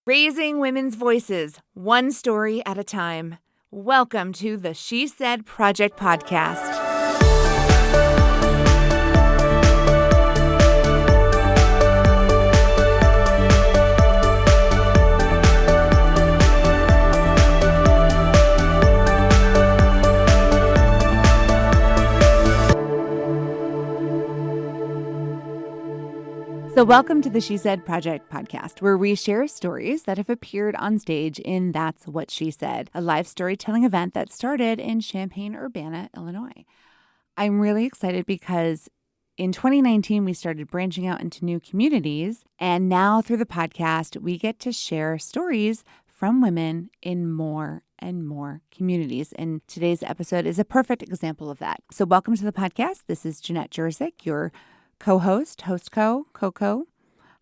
Raising women's voices, one story at a time. Welcome to the She Said Project podcast. So welcome to the She Said Project podcast, where we share stories that have appeared on stage in That's What She Said, a live storytelling event that started in Champaign-Urbana, Illinois. I'm really excited because in 2019, we started branching out into new communities, and now through the podcast, we get to share stories from women in more and more communities. And today's episode is a perfect example of that. So welcome to the podcast. This is Jeanette Jerzyk, your co-host, Coco.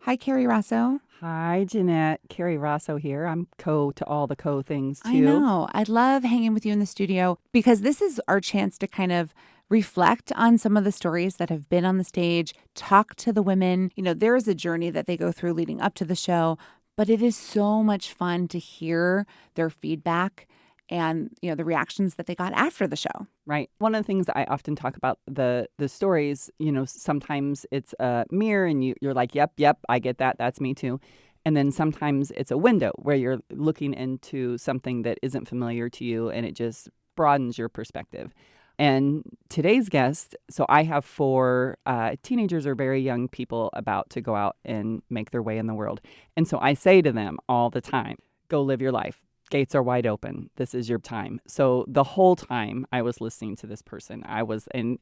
Hi, Carrie Rosso. Hi, Jeanette. Carrie Rosso here. I'm to all the things, too. I know. I love hanging with you in the studio because this is our chance to kind of reflect on some of the stories that have been on the stage, talk to the women. You know, there is a journey that they go through leading up to the show, but it is so much fun to hear their feedback and, you know, the reactions that they got after the show. Right. One of the things that I often talk about the stories, you know, sometimes it's a mirror and you're like, yep, I get that. That's me too. And then sometimes it's a window where you're looking into something that isn't familiar to you and it just broadens your perspective. And today's guest, so I have 4 teenagers or very young people about to go out and make their way in the world. And so I say to them all the time, go live your life. Gates are wide open. This is your time. So the whole time I was listening to this person, and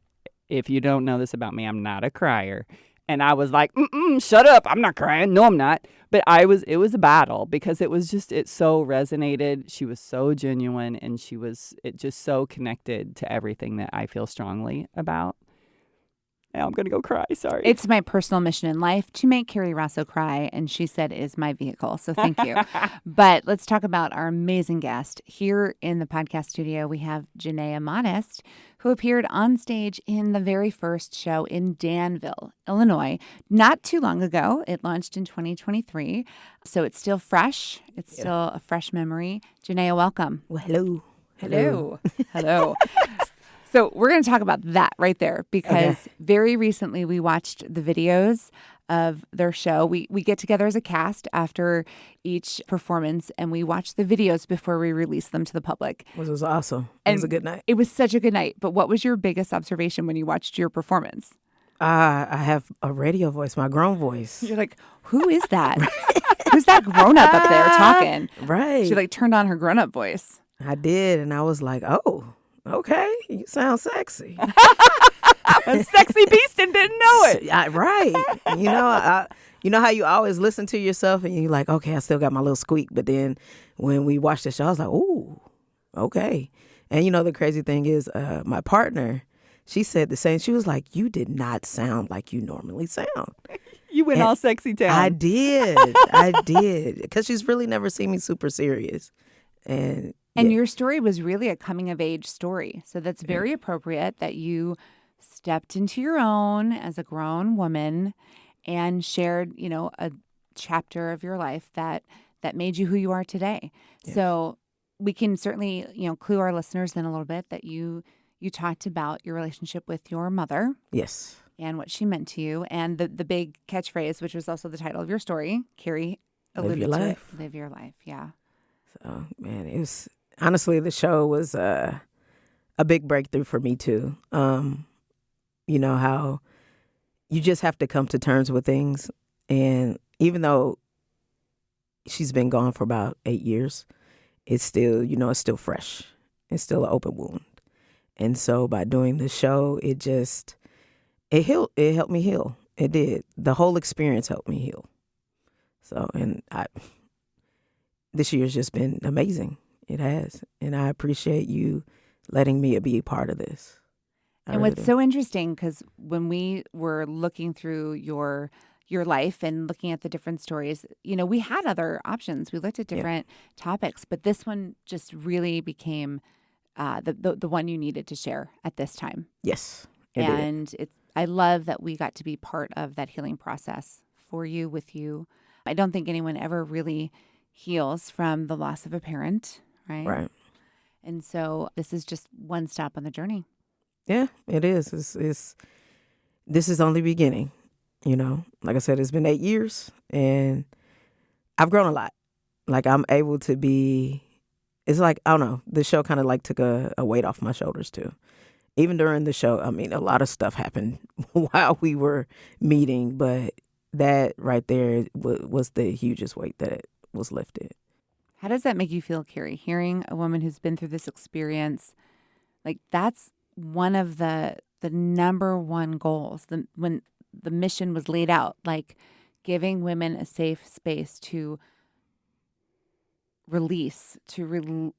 if you don't know this about me, I'm not a crier. And I was like, shut up. I'm not crying. No, I'm not. But it was a battle because it so resonated. She was so genuine and it just so connected to everything that I feel strongly about. Now I'm going to go cry. Sorry. It's my personal mission in life to make Carrie Rosso cry, and She Said is my vehicle. So thank you. But let's talk about our amazing guest. Here in the podcast studio, we have Janaea Modest, who appeared on stage in the very first show in Danville, Illinois, not too long ago. It launched in 2023. So it's still fresh. It's still a fresh memory. Janaea, welcome. Well, hello. Hello. So we're going to talk about that right there because very recently we watched the videos of their show. We get together as a cast after each performance and we watch the videos before we release them to the public. Which was awesome. It was a good night. It was such a good night. But what was your biggest observation when you watched your performance? I have a radio voice, my grown voice. You're like, who is that? Who's that grown-up up there talking? Right. She turned on her grown-up voice. I did. And I was like, oh, okay. You sound sexy. A sexy beast and didn't know it. Right. You know how you always listen to yourself and you're like, okay, I still got my little squeak. But then when we watched the show, I was like, ooh, okay. And you know, the crazy thing is my partner, she said the same. She was like, you did not sound like you normally sound. You went all sexy down. I did. Because she's really never seen me super serious. And your story was really a coming-of-age story. So that's very appropriate that you stepped into your own as a grown woman and shared, you know, a chapter of your life that made you who you are today. Yeah. So we can certainly, you know, clue our listeners in a little bit that you talked about your relationship with your mother. Yes. And what she meant to you. And the big catchphrase, which was also the title of your story, Carrie alluded to it. Live your life. Yeah. So, man, it was... Honestly, the show was a big breakthrough for me, too. You know, how you just have to come to terms with things. And even though she's been gone for about 8 years, it's still, you know, it's still fresh. It's still an open wound. And so by doing the show, it helped me heal. It did. The whole experience helped me heal. So, and this year's just been amazing. It has. And I appreciate you letting me be a part of this. And what's so interesting, because when we were looking through your life and looking at the different stories, you know, we had other options. We looked at different topics, but this one just really became the one you needed to share at this time. Yes. I love that we got to be part of that healing process for you, with you. I don't think anyone ever really heals from the loss of a parent, right? Right. And so this is just one step on the journey. Yeah, it is. This is only beginning. Like I said, it's been 8 years, and I've grown a lot. Like I'm able to be. It's like I don't know. The show kind of like took a weight off my shoulders too. Even during the show, I mean, a lot of stuff happened while we were meeting, but that right there was the hugest weight that was lifted. How does that make you feel, Carrie? Hearing a woman who's been through this experience, like that's one of the number one goals. When the mission was laid out, like giving women a safe space to release, you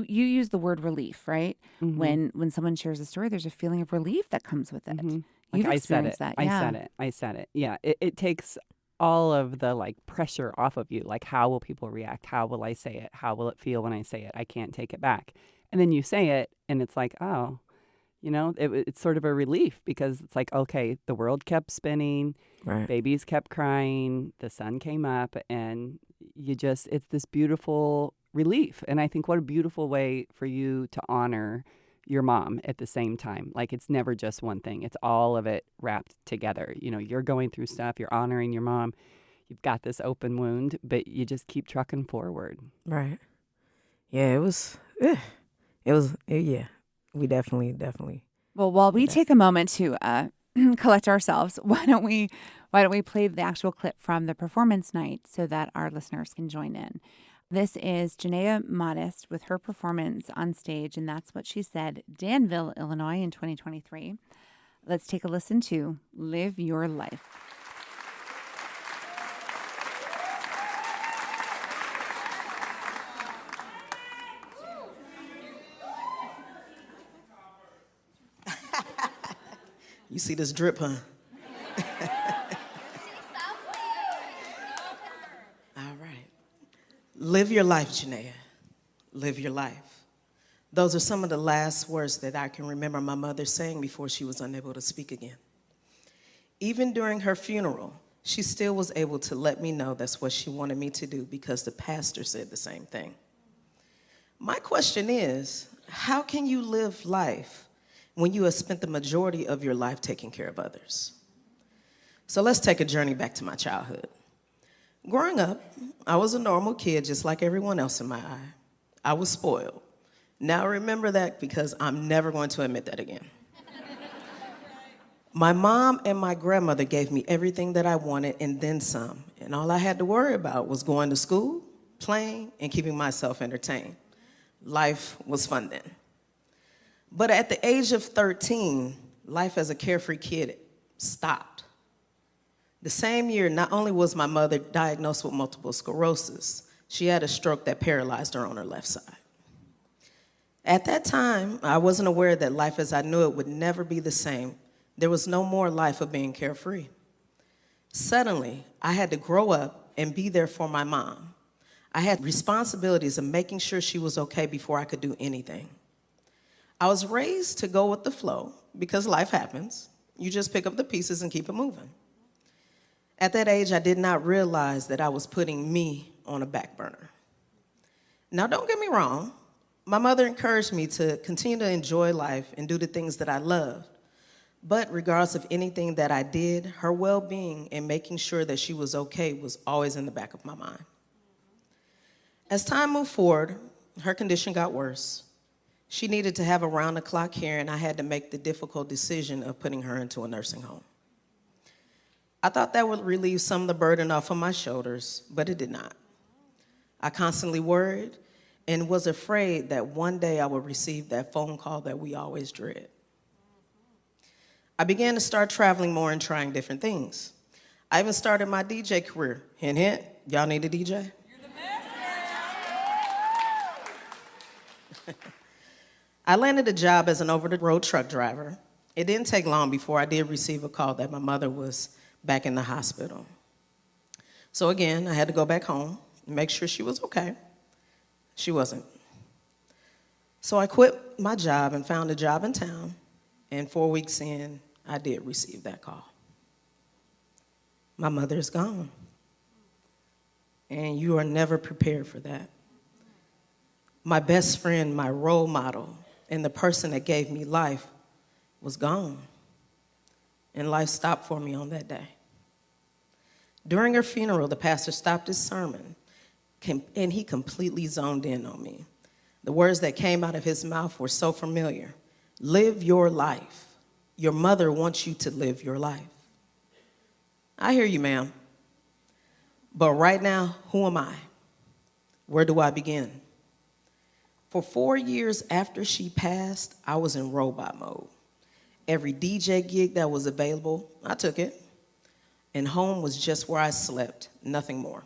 use the word relief, right? Mm-hmm. When someone shares a story, there's a feeling of relief that comes with it. Mm-hmm. You've I said it. experienced that, I yeah. said it. I said it. Yeah. It takes all of the like pressure off of you. Like, how will people react? How will I say it? How will it feel when I say it? I can't take it back. And then you say it, and it's like, oh, it's sort of a relief, because it's like, okay, the world kept spinning, Right. babies kept crying, the sun came up, and it's this beautiful relief. And I think what a beautiful way for you to honor your mom at the same time. Like, it's never just one thing. It's all of it wrapped together. You're going through stuff, you're honoring your mom, you've got this open wound, but you just keep trucking forward. Right. Yeah, it was, yeah. We definitely. Well, while we take a moment to collect ourselves, why don't we play the actual clip from the performance night so that our listeners can join in? This is Janaea Modest with her performance on stage, and that's what she said, Danville, Illinois, in 2023. Let's take a listen to "Live Your Life." You see this drip, huh? All right. Live your life, Janaea. Live your life. Those are some of the last words that I can remember my mother saying before she was unable to speak again. Even during her funeral, she still was able to let me know that's what she wanted me to do, because the pastor said the same thing. My question is, how can you live life when you have spent the majority of your life taking care of others? So let's take a journey back to my childhood. Growing up, I was a normal kid just like everyone else in my eye. I was spoiled. Now remember that, because I'm never going to admit that again. My mom and my grandmother gave me everything that I wanted and then some, and all I had to worry about was going to school, playing, and keeping myself entertained. Life was fun then. But at the age of 13, life as a carefree kid stopped. The same year, not only was my mother diagnosed with multiple sclerosis, she had a stroke that paralyzed her on her left side. At that time, I wasn't aware that life as I knew it would never be the same. There was no more life of being carefree. Suddenly, I had to grow up and be there for my mom. I had responsibilities of making sure she was okay before I could do anything. I was raised to go with the flow, because life happens. You just pick up the pieces and keep it moving. At that age, I did not realize that I was putting me on a back burner. Now, don't get me wrong. My mother encouraged me to continue to enjoy life and do the things that I loved. But regardless of anything that I did, her well-being and making sure that she was okay was always in the back of my mind. As time moved forward, her condition got worse. She needed to have around-the-clock care, and I had to make the difficult decision of putting her into a nursing home. I thought that would relieve some of the burden off of my shoulders, but it did not. I constantly worried and was afraid that one day I would receive that phone call that we always dread. I began to start traveling more and trying different things. I even started my DJ career. Hint, hint, y'all need a DJ? You're the best. I landed a job as an over-the-road truck driver. It didn't take long before I did receive a call that my mother was back in the hospital. So again, I had to go back home and make sure she was okay. She wasn't. So I quit my job and found a job in town, and 4 weeks in, I did receive that call. My mother is gone. and you are never prepared for that. My best friend, my role model, and the person that gave me life was gone, and life stopped for me on that day. During her funeral, the pastor stopped his sermon, and he completely zoned in on me. The words that came out of his mouth were so familiar. Live your life. Your mother wants you to live your life. I hear you, ma'am. But right now, who am I? Where do I begin? For 4 years after she passed, I was in robot mode. Every DJ gig that was available, I took it. And home was just where I slept, nothing more.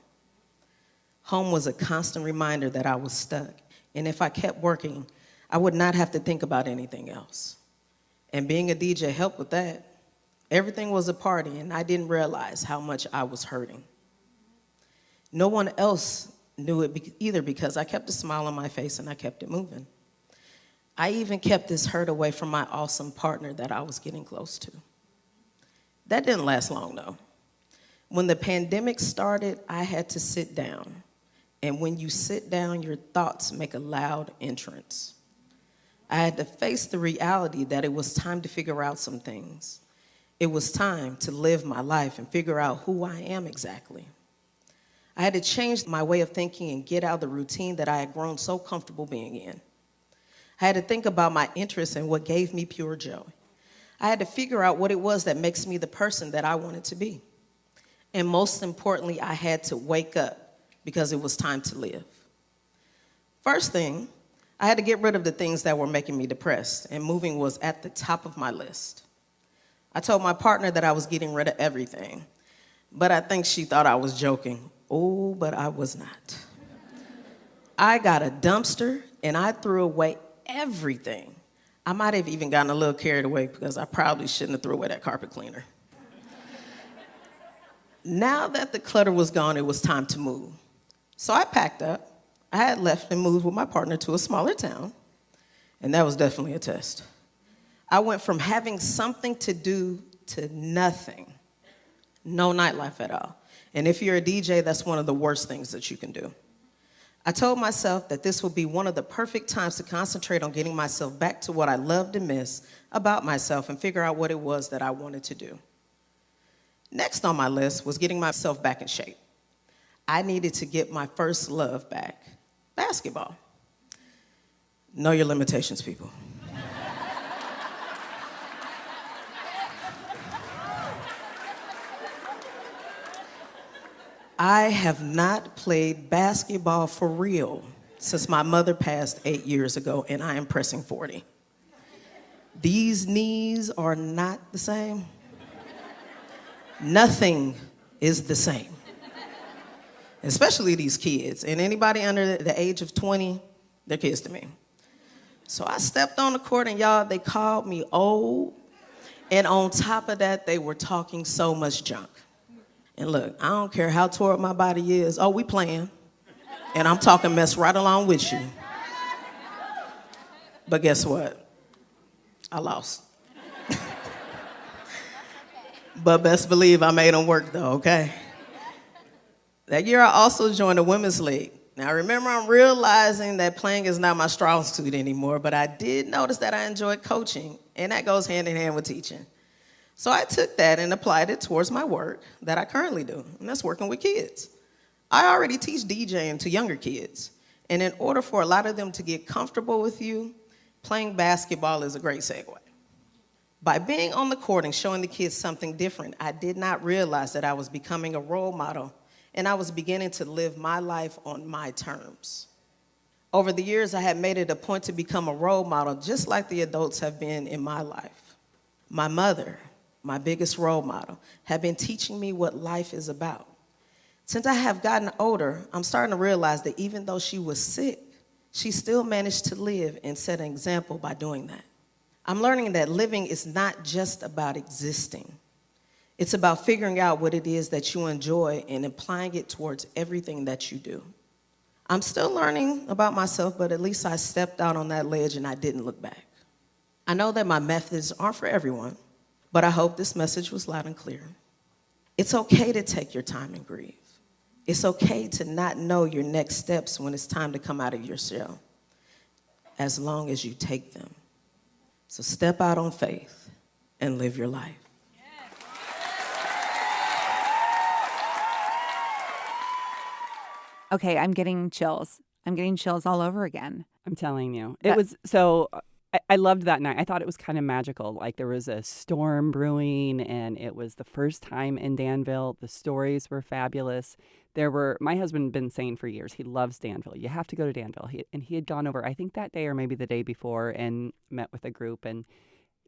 Home was a constant reminder that I was stuck. And if I kept working, I would not have to think about anything else. And being a DJ helped with that. Everything was a party, and I didn't realize how much I was hurting. No one else knew it either because I kept a smile on my face and I kept it moving. I even kept this hurt away from my awesome partner that I was getting close to. That didn't last long, though. When the pandemic started, I had to sit down. And when you sit down, your thoughts make a loud entrance. I had to face the reality that it was time to figure out some things. It was time to live my life and figure out who I am exactly. I had to change my way of thinking and get out of the routine that I had grown so comfortable being in. I had to think about my interests and what gave me pure joy. I had to figure out what it was that makes me the person that I wanted to be. And most importantly, I had to wake up because it was time to live. First thing, I had to get rid of the things that were making me depressed, and moving was at the top of my list. I told my partner that I was getting rid of everything, but I think she thought I was joking. Oh, but I was not. I got a dumpster, and I threw away everything. I might have even gotten a little carried away because I probably shouldn't have threw away that carpet cleaner. Now that the clutter was gone, it was time to move. So I packed up. I had left and moved with my partner to a smaller town, and that was definitely a test. I went from having something to do to nothing. No nightlife at all. And if you're a DJ, that's one of the worst things that you can do. I told myself that this would be one of the perfect times to concentrate on getting myself back to what I loved and missed about myself and figure out what it was that I wanted to do. Next on my list was getting myself back in shape. I needed to get my first love back, basketball. Know your limitations, people. I have not played basketball for real since my mother passed 8 years ago, and I am pressing 40. These knees are not the same. Nothing is the same. Especially these kids. And anybody under the age of 20, they're kids to me. So I stepped on the court, and y'all, they called me old. And on top of that, they were talking so much junk. And look, I don't care how tore up my body is. Oh, we playing. And I'm talking mess right along with you. But guess what? I lost. But best believe I made them work, though, okay? That year, I also joined the women's league. Now, remember, I'm realizing that playing is not my strong suit anymore, but I did notice that I enjoyed coaching, and that goes hand in hand with teaching. So I took that and applied it towards my work that I currently do, and that's working with kids. I already teach DJing to younger kids, and in order for a lot of them to get comfortable with you, playing basketball is a great segue. By being on the court and showing the kids something different, I did not realize that I was becoming a role model, and I was beginning to live my life on my terms. Over the years, I had made it a point to become a role model, just like the adults have been in my life. My mother, my biggest role model, had been teaching me what life is about. Since I have gotten older, I'm starting to realize that even though she was sick, she still managed to live and set an example by doing that. I'm learning that living is not just about existing. It's about figuring out what it is that you enjoy and applying it towards everything that you do. I'm still learning about myself, but at least I stepped out on that ledge and I didn't look back. I know that my methods aren't for everyone, but I hope this message was loud and clear. It's okay to take your time and grieve. It's okay to not know your next steps when it's time to come out of your shell, as long as you take them. So step out on faith and live your life. Okay, I'm getting chills. I'm getting chills all over again. I'm telling you. It was so I loved that night. I thought it was kind of magical. Like there was a storm brewing and it was the first time in Danville. The stories were fabulous. My husband had been saying for years, he loves Danville. You have to go to Danville. He had gone over, I think that day or maybe the day before, and met with a group. And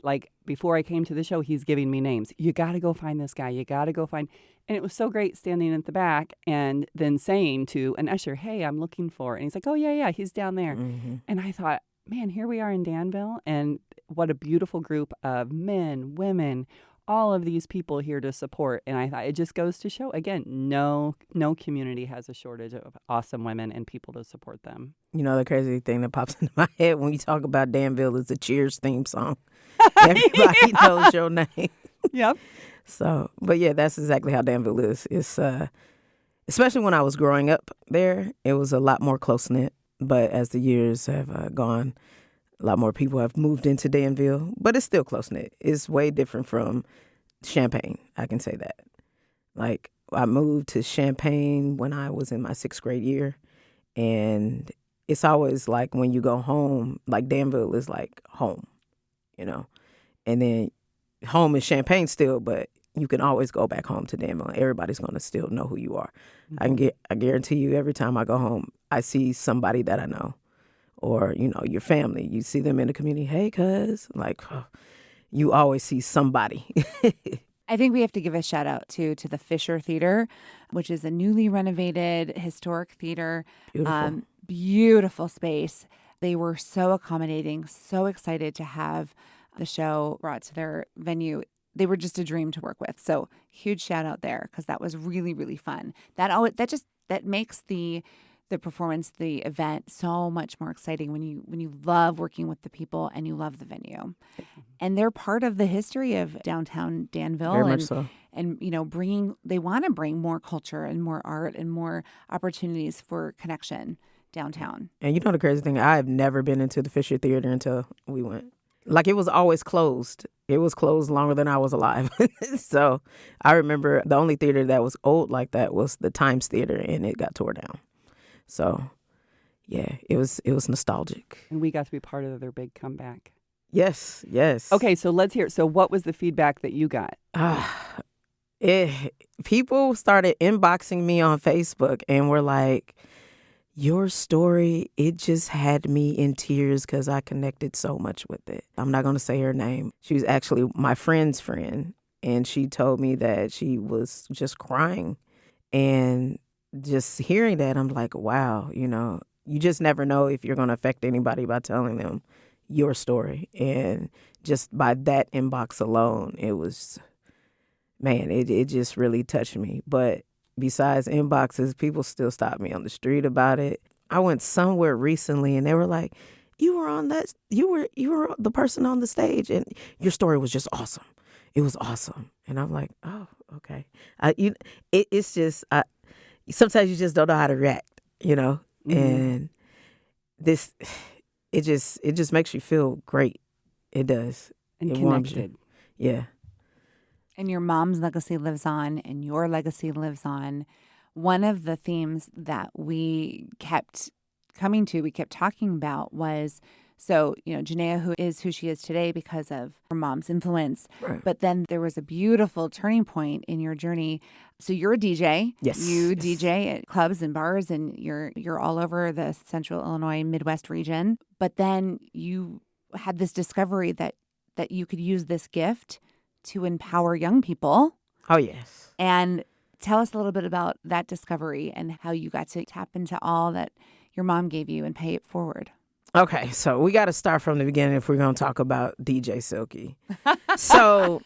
like before I came to the show, he's giving me names. You got to go find this guy. You got to go find. And it was so great standing at the back and then saying to an usher, hey, I'm looking for. And he's like, oh, yeah, he's down there. Mm-hmm. And I thought, man, here we are in Danville. And what a beautiful group of men, women, all of these people here to support. And I thought it just goes to show, again, no community has a shortage of awesome women and people to support them. You know, the crazy thing that pops into my head when you talk about Danville is the Cheers theme song. Everybody knows your name. Yep. So, but yeah, that's exactly how Danville is. It's, especially when I was growing up there, it was a lot more close-knit. But as the years have gone, a lot more people have moved into Danville, but it's still close-knit. It's way different from Champaign, I can say that. Like, I moved to Champaign when I was in my 6th grade year, and it's always like when you go home, like Danville is like home, you know? And then home is Champaign still, but you can always go back home to Danville. Everybody's going to still know who you are. Mm-hmm. I guarantee you every time I go home, I see somebody that I know. Or, you know, your family, you see them in the community. Hey, cuz, like, you always see somebody. I think we have to give a shout out to the Fisher Theater, which is a newly renovated historic theater. Beautiful. Beautiful space. They were so accommodating, so excited to have the show brought to their venue. They were just a dream to work with. So huge shout out there because that was really, really fun. That makes the performance, the event, so much more exciting when you love working with the people and you love the venue. And they're part of the history of downtown Danville. Very much so. And you know, they want to bring more culture and more art and more opportunities for connection downtown. And you know the crazy thing, I've never been into the Fisher Theater until we went. Like, it was always closed. It was closed longer than I was alive. So I remember the only theater that was old like that was the Times Theater, and it got tore down. So, yeah, it was nostalgic. And we got to be part of their big comeback. Yes. Okay, so let's hear. So what was the feedback that you got? People started inboxing me on Facebook and were like, your story, it just had me in tears because I connected so much with it. I'm not going to say her name. She was actually my friend's friend, and she told me that she was just crying. And just hearing that, I'm like, wow, you know, you just never know if you're going to affect anybody by telling them your story. And just by that inbox alone, it was, man, it just really touched me. But besides inboxes, people still stop me on the street about it. I went somewhere recently and they were like, you were the person on the stage and your story was just awesome. It was awesome. And I'm like, oh, okay. It's just, sometimes you just don't know how to react, you know? Mm-hmm. And it just makes you feel great. It does. And it connected. Yeah. And your mom's legacy lives on, and your legacy lives on. One of the themes that we kept talking about was, so, you know, Janaea, who is who she is today because of her mom's influence. Right. But then there was a beautiful turning point in your journey. So you're a DJ. Yes. You DJ at clubs and bars, and you're all over the Central Illinois Midwest region. But then you had this discovery that you could use this gift to empower young people. Oh, yes. And tell us a little bit about that discovery and how you got to tap into all that your mom gave you and pay it forward. Okay, so we got to start from the beginning if we're going to talk about DJ Silky. So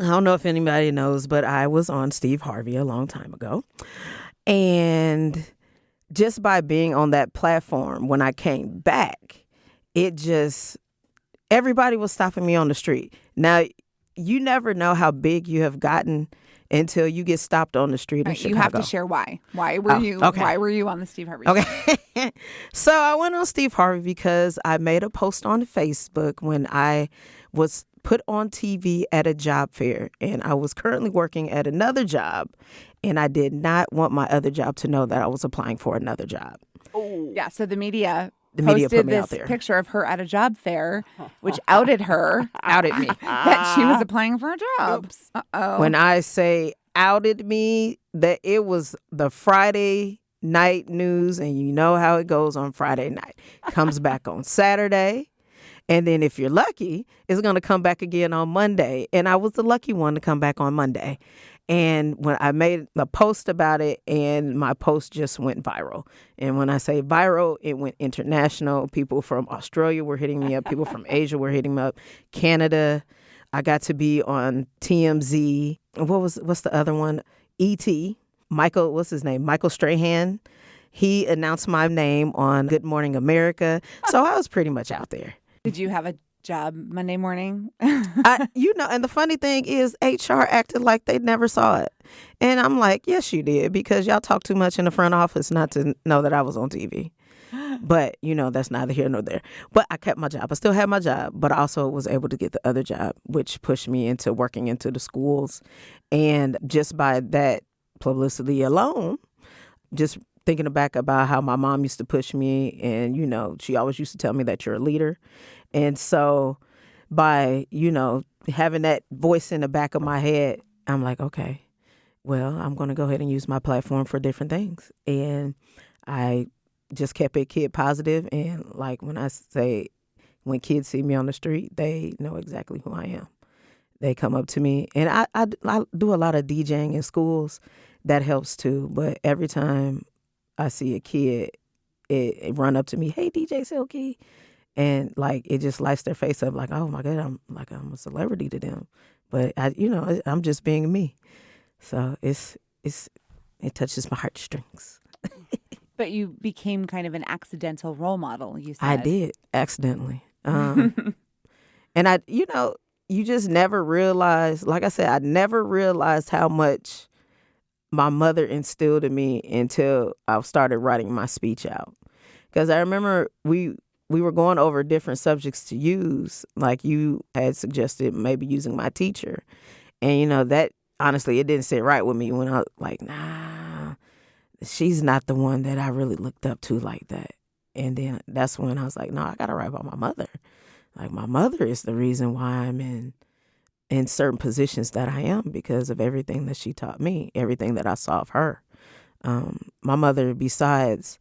I don't know if anybody knows, but I was on Steve Harvey a long time ago. And just by being on that platform, when I came back, everybody was stopping me on the street. Now, you never know how big you have gotten until you get stopped on the street in Right, Chicago. you have to share why. Why were you? okay. Why were you on the Steve Harvey show? Okay. So I went on Steve Harvey because I made a post on Facebook when I was put on TV at a job fair, and I was currently working at another job, and I did not want my other job to know that I was applying for another job. Yeah, so the media put posted me out this there. picture of her at a job fair, which outed her, Outed me. that she was applying for a job. Oops. Uh-oh. When I say outed me, that it was the Friday night news, and you know how it goes on Friday night. Comes back on Saturday, and then if you're lucky, it's going to come back again on Monday. And I was the lucky one to come back on Monday. And when I made a post about it, and my post just went viral. And when I say viral, it went international. People from Australia were hitting me up. People from Asia were hitting me up. Canada. I got to be on TMZ. What's the other one? E.T. Michael, what's his name? Michael Strahan. He announced my name on Good Morning America. So I was pretty much out there. Did you have a job Monday morning? And the funny thing is HR acted like they never saw it. And I'm like, yes, you did, because y'all talk too much in the front office not to know that I was on TV. But, that's neither here nor there. But I kept my job. I still had my job, but I also was able to get the other job, which pushed me into working into the schools. And just by that publicity alone, just thinking back about how my mom used to push me, and, she always used to tell me that you're a leader. And so by, having that voice in the back of my head, I'm like, okay, well, I'm going to go ahead and use my platform for different things. And I just kept it kid positive. And like when I say, when kids see me on the street, they know exactly who I am. They come up to me, and I do a lot of DJing in schools. That helps too. But every time I see a kid, it run up to me, hey, DJ Silky. And like, it just lights their face up like, oh my God, I'm a celebrity to them. But I'm just being me. So it touches my heartstrings. But you became kind of an accidental role model, you said. I did, accidentally. And you just never realize, like I said, I never realized how much my mother instilled in me until I started writing my speech out. Because I remember we were going over different subjects to use, like you had suggested maybe using my teacher. And, that honestly, it didn't sit right with me when I was like, nah, she's not the one that I really looked up to like that. And then that's when I was like, no, I got to write about my mother. Like, my mother is the reason why I'm in certain positions that I am, because of everything that she taught me, everything that I saw of her. My mother, besides,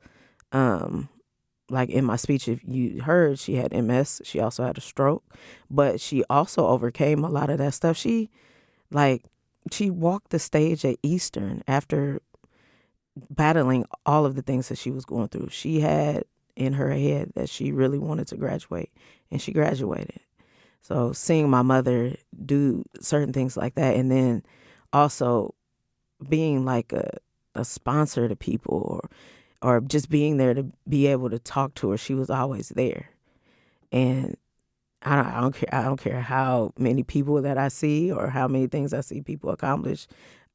like in my speech, if you heard, she had MS. She also had a stroke, but she also overcame a lot of that stuff. She walked the stage at Eastern after battling all of the things that she was going through. She had in her head that she really wanted to graduate, and she graduated. So seeing my mother do certain things like that, and then also being like a sponsor to people, or just being there to be able to talk to her, she was always there. And I don't care how many people that I see or how many things I see people accomplish.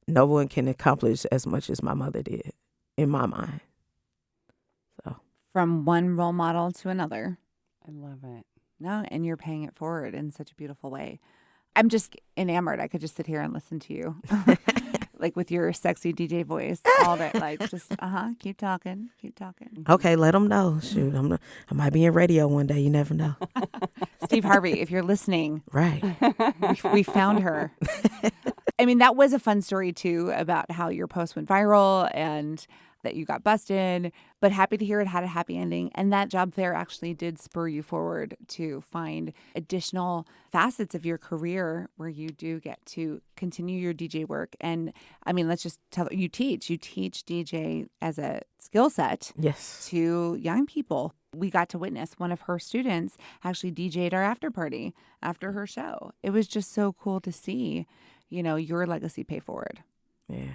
No one can accomplish as much as my mother did, in my mind. So From one role model to another. I love it. No, and you're paying it forward in such a beautiful way. I'm just enamored. I could just sit here and listen to you. Like with your sexy DJ voice all day. Like just, keep talking. okay, let them know. Shoot, I might be in radio one day. You never know. Steve Harvey, if you're listening, Right. we found her. I mean, that was a fun story too, about how your post went viral and that you got busted, but happy to hear it had a happy ending. And that job fair actually did spur you forward to find additional facets of your career where you do get to continue your DJ work. And I mean, let's just tell you teach DJ as a skill set. Yes. To young people. We got to witness one of her students actually DJ'd our after party after her show. It was just so cool to see, your legacy pay forward. Yeah.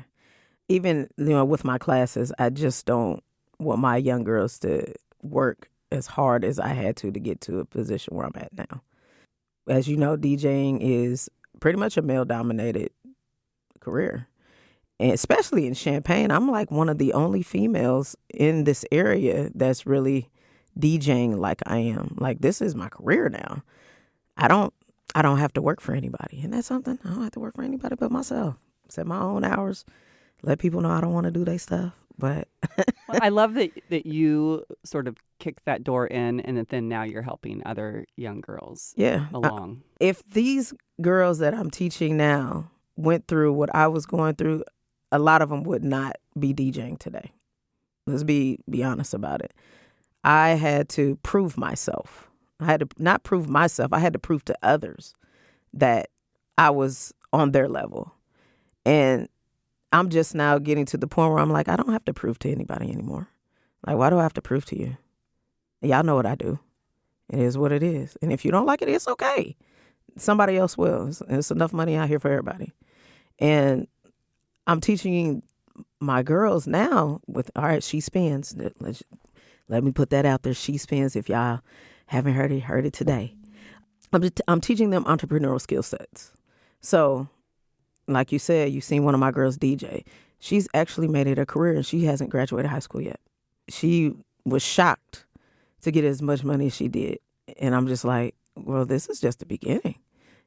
Even, with my classes, I just don't want my young girls to work as hard as I had to get to a position where I'm at now. As you know, DJing is pretty much a male-dominated career. And especially in Champaign, I'm like one of the only females in this area that's really DJing like I am. Like, this is my career now. I don't have to work for anybody. And that's something. I don't have to work for anybody but myself. Set my own hours. Let people know I don't want to do their stuff. But Well, I love that you sort of kicked that door in, and that then now you're helping other young girls yeah, along. if these girls that I'm teaching now went through what I was going through, a lot of them would not be DJing today. Let's be honest about it. I had to prove myself. I had to not prove myself. I had to prove to others that I was on their level. And I'm just now getting to the point where I'm like, I don't have to prove to anybody anymore. Like, why do I have to prove to you? Y'all know what I do. It is what it is. And if you don't like it, it's okay. Somebody else will. It's enough money out here for everybody. And I'm teaching my girls now with, all right, she spins. Let me put that out there. She spins. If y'all haven't heard it today. I'm teaching them entrepreneurial skill sets. So, like you said, you've seen one of my girls DJ. She's actually made it a career, and she hasn't graduated high school yet. She was shocked to get as much money as she did. And I'm just like, well, this is just the beginning.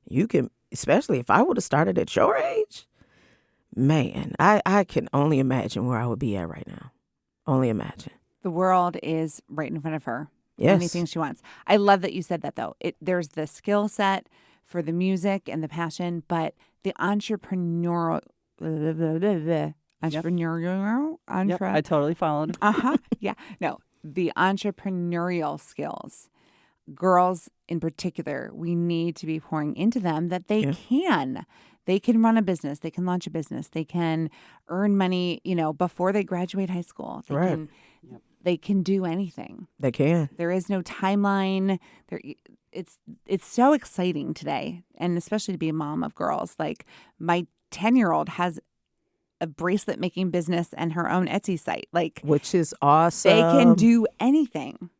You can, especially if I would have started at your age, man, I can only imagine where I would be at right now. Only imagine. The world is right in front of her. Yes. Anything she wants. I love that you said that, though. There's the skill set for the music and the passion, but the entrepreneurial. Yep, I totally followed. Yeah. No, the entrepreneurial skills. Girls in particular, we need to be pouring into them that they can. They can run a business. They can launch a business. They can earn money, before they graduate high school. They can do anything. They can. There is no timeline. It's so exciting today, and especially to be a mom of girls. Like, my 10-year-old has a bracelet making business and her own Etsy site. Like, which is awesome. They can do anything.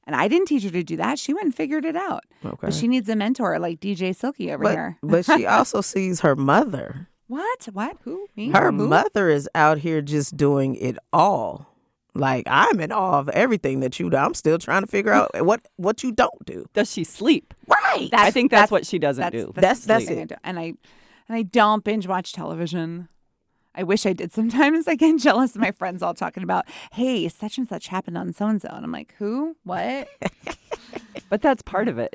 And I didn't teach her to do that. She went and figured it out. Okay. But she needs a mentor like DJ Silky over here. But she also sees her mother. What? Who? Me? Her Who? mother is out here just doing it all. Like, I'm in awe of everything that you do. I'm still trying to figure out what you don't do. Does she sleep? Right. I think that's what she doesn't do. That's it. it. And I don't binge watch television. I wish I did sometimes. I get jealous of my friends all talking about, hey, such and such happened on so-and-so. And I'm like, who? What? But that's part of it,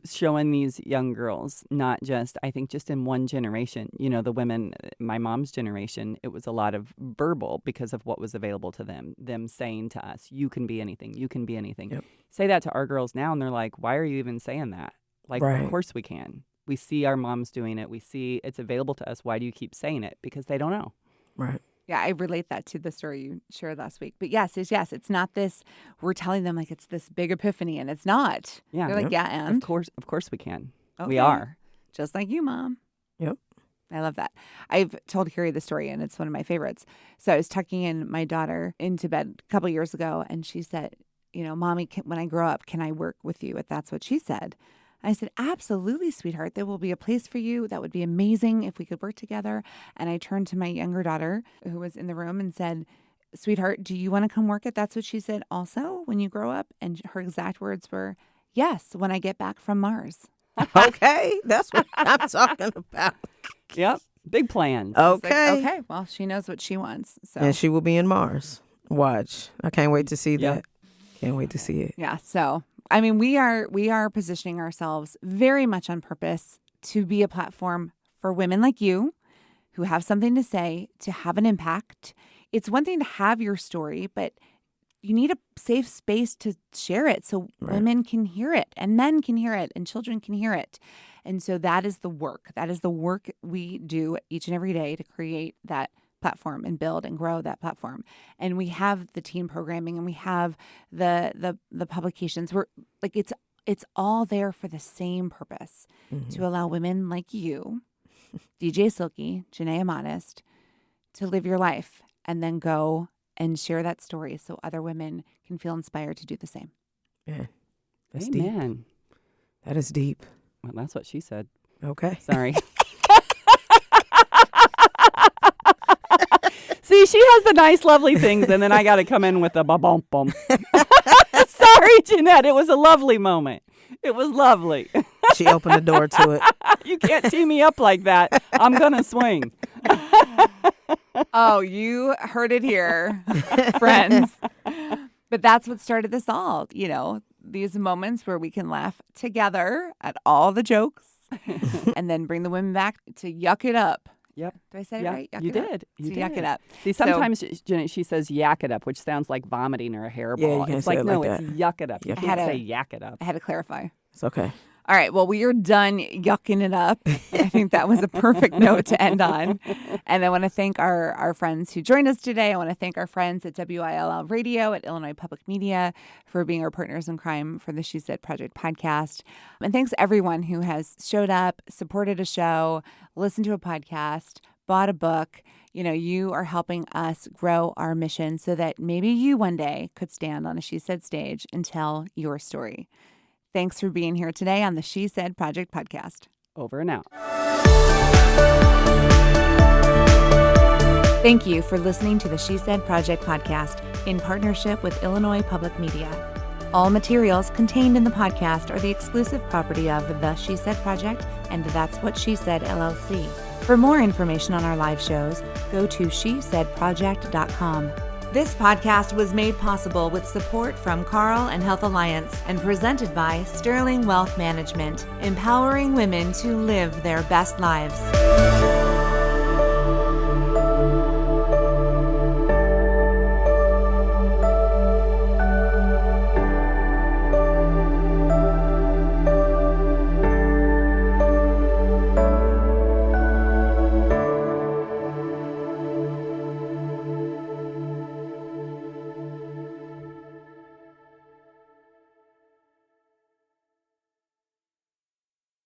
showing these young girls, not just, I think just in one generation, the women, my mom's generation, it was a lot of verbal because of what was available to them saying to us, you can be anything, you can be anything. Yep. Say that to our girls now and they're like, why are you even saying that? Like, right. Of course we can. We see our moms doing it. We see it's available to us. Why do you keep saying it? Because they don't know. Right. Yeah, I relate that to the story you shared last week. But yes. It's not this, we're telling them like it's this big epiphany, and it's not. Yeah. They're like, yeah, and? Of course we can. Okay. We are. Just like you, Mom. Yep. I love that. I've told Carrie the story, and it's one of my favorites. So I was tucking in my daughter into bed a couple years ago, and she said, Mommy, when I grow up, can I work with you? If that's what she said. I said, absolutely, sweetheart. There will be a place for you. That would be amazing if we could work together. And I turned to my younger daughter who was in the room and said, sweetheart, do you want to come work at That's What She Said also when you grow up? And her exact words were, yes, when I get back from Mars. Okay, that's what I'm talking about. Yep, big plans. Okay. Like, okay, well, she knows what she wants. So. And she will be in Mars. Watch. I can't wait to see that. Can't wait to see it. Yeah, so... I mean, we are positioning ourselves very much on purpose to be a platform for women like you who have something to say, to have an impact. It's one thing to have your story, but you need a safe space to share it so women can hear it and men can hear it and children can hear it. And so that is the work. That is the work we do each and every day to create that platform and build and grow that platform. And we have the teen programming and we have the publications. We're like, it's all there for the same purpose, to allow women like you, DJ Silky, Janaea Modest, to live your life and then go and share that story so other women can feel inspired to do the same. Yeah. That's Amen. deep. That is deep. Well, that's what she said. Okay. Sorry. See, she has the nice, lovely things, and then I got to come in with a ba-bump bump. Sorry, Jeanette. It was a lovely moment. It was lovely. She opened the door to it. You can't tee me up like that. I'm going to swing. Oh, you heard it here, friends. But that's what started this all, these moments where we can laugh together at all the jokes and then bring the women back to yuck it up. Yep. Did I say it Yep. right? Yuck You it up. did. You to did. yuck it up. See, sometimes she says yak it up, which sounds like vomiting or a hairball. Yeah, you can't it's say like, it no, like it's that. yuck it up. You Yeah. can't say yak it up. I had to clarify. It's okay. All right. Well, we are done yucking it up. I think that was a perfect note to end on. And I want to thank our friends who joined us today. I want to thank our friends at WILL Radio, at Illinois Public Media, for being our partners in crime for the She Said Project podcast. And thanks everyone who has showed up, supported a show, listened to a podcast, bought a book. You are helping us grow our mission so that maybe you one day could stand on a She Said stage and tell your story. Thanks for being here today on the She Said Project podcast. Over and out. Thank you for listening to the She Said Project podcast in partnership with Illinois Public Media. All materials contained in the podcast are the exclusive property of the She Said Project and That's What She Said, LLC. For more information on our live shows, go to shesaidproject.com. This podcast was made possible with support from Carl and Health Alliance and presented by Sterling Wealth Management, empowering women to live their best lives.